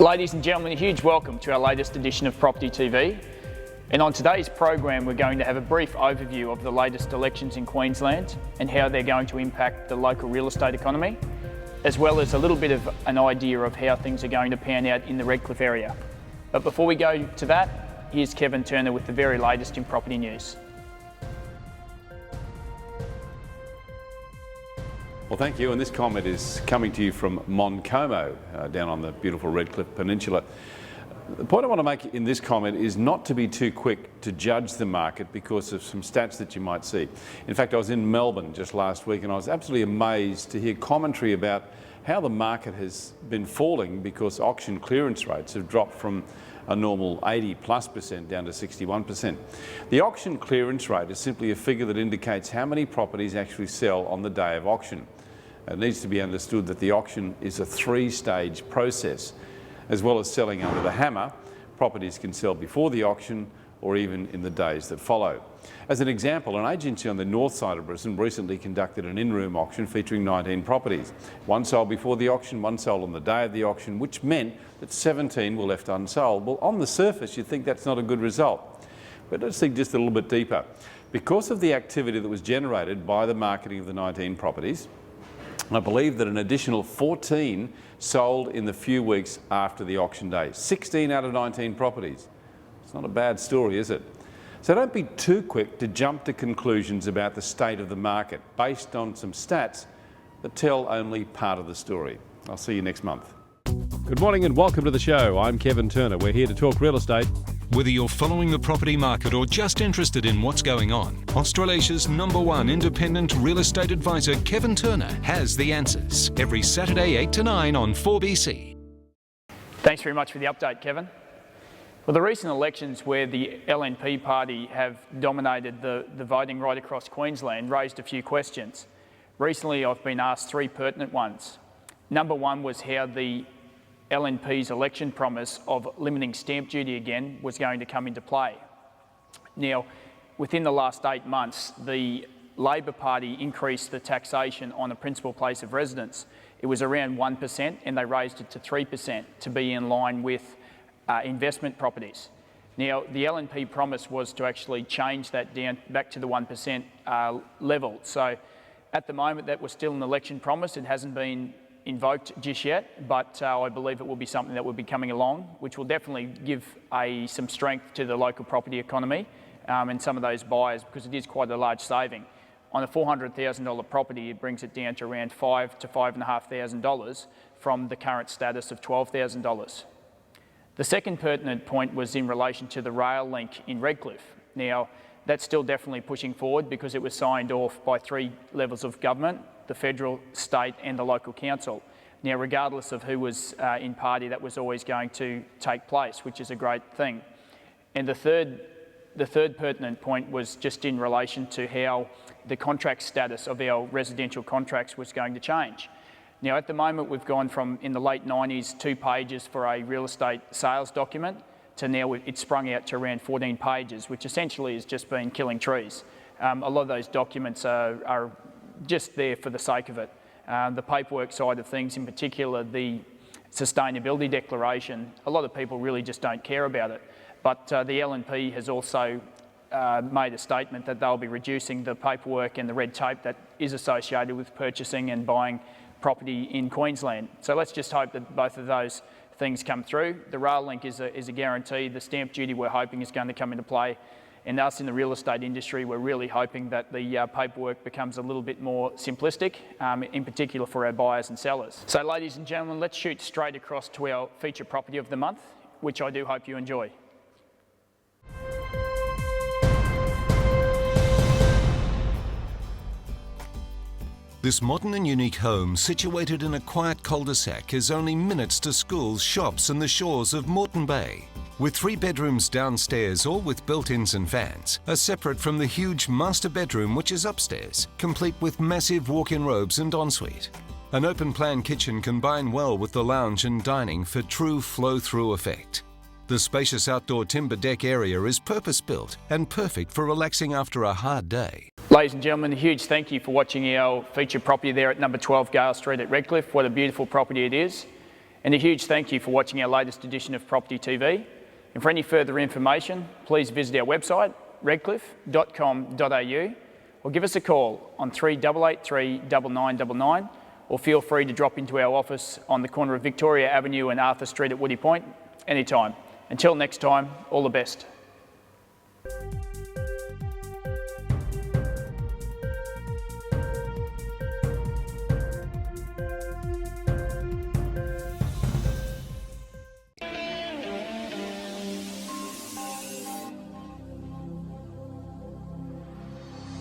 Ladies and gentlemen, a huge welcome to our latest edition of Property TV. And on today's program, we're going to have a brief overview of the latest elections in Queensland and how they're going to impact the local real estate economy, as well as a little bit of an idea of how things are going to pan out in the Redcliffe area. But before we go to that, here's Kevin Turner with the very latest in property news. Well, thank you, and this comment is coming to you from Moncomo, down on the beautiful Redcliffe Peninsula. The point I want to make in this comment is not to be too quick to judge the market because of some stats that you might see. In fact, I was in Melbourne just last week and I was absolutely amazed to hear commentary about how the market has been falling because auction clearance rates have dropped from a normal 80+% down to 61%. The auction clearance rate is simply a figure that indicates how many properties actually sell on the day of auction. It needs to be understood that the auction is a three-stage process. As well as selling under the hammer, properties can sell before the auction or even in the days that follow. As an example, an agency on the north side of Brisbane recently conducted an in-room auction featuring 19 properties. One sold before the auction, one sold on the day of the auction, which meant that 17 were left unsold. Well, on the surface, you'd think that's not a good result. But let's dig just a little bit deeper. Because of the activity that was generated by the marketing of the 19 properties, I believe that an additional 14 sold in the few weeks after the auction day. 16 out of 19 properties. It's not a bad story, is it? So don't be too quick to jump to conclusions about the state of the market based on some stats that tell only part of the story. I'll see you next month. Good morning and welcome to the show. I'm Kevin Turner. We're here to talk real estate. Whether you're following the property market or just interested in what's going on, Australia's #1 independent real estate advisor, Kevin Turner, has the answers. Every Saturday 8 to 9 on 4BC. Thanks very much for the update, Kevin. Well, the recent elections where the LNP party have dominated the voting right across Queensland raised a few questions. Recently, I've been asked three pertinent ones. Number one was how the LNP's election promise of limiting stamp duty again was going to come into play. Now, within the last 8 months, the Labor Party increased the taxation on a principal place of residence. It was around 1% and they raised it to 3% to be in line with investment properties. Now, the LNP promise was to actually change that down back to the 1% level. So at the moment, that was still an election promise. It hasn't been invoked just yet, but I believe it will be something that will be coming along, which will definitely give some strength to the local property economy and some of those buyers, because it is quite a large saving. On a $400,000 property, it brings it down to around $5,000 to $5,500 from the current status of $12,000. The second pertinent point was in relation to the rail link in Redcliffe. Now, that's still definitely pushing forward because it was signed off by 3 levels of government: the federal, state and the local council. Now, regardless of who was in party, that was always going to take place, which is a great thing. And the third pertinent point was just in relation to how the contract status of our residential contracts was going to change. Now, at the moment, we've gone from, in the late 90s, 2 pages for a real estate sales document to now it's sprung out to around 14 pages, which essentially has just been killing trees. A lot of those documents are just there for the sake of it. The paperwork side of things, in particular the sustainability declaration, a lot of people really just don't care about it. But the LNP has also made a statement that they'll be reducing the paperwork and the red tape that is associated with purchasing and buying property in Queensland. So let's just hope that both of those things come through. The rail link is a guarantee. The stamp duty we're hoping is going to come into play. And us in the real estate industry, we're really hoping that the paperwork becomes a little bit more simplistic, in particular for our buyers and sellers. So ladies and gentlemen, let's shoot straight across to our feature property of the month, which I do hope you enjoy. This modern and unique home, situated in a quiet cul-de-sac, is only minutes to schools, shops and the shores of Moreton Bay. With 3 bedrooms downstairs, all with built-ins and fans, are separate from the huge master bedroom which is upstairs, complete with massive walk-in robes and ensuite. An open-plan kitchen combined well with the lounge and dining for true flow-through effect. The spacious outdoor timber deck area is purpose-built and perfect for relaxing after a hard day. Ladies and gentlemen, a huge thank you for watching our feature property there at number 12 Gail Street at Redcliffe. What a beautiful property it is. And a huge thank you for watching our latest edition of Property TV. And for any further information, please visit our website, redcliffe.com.au, or give us a call on 3883 9999, or feel free to drop into our office on the corner of Victoria Avenue and Arthur Street at Woody Point anytime. Until next time, all the best.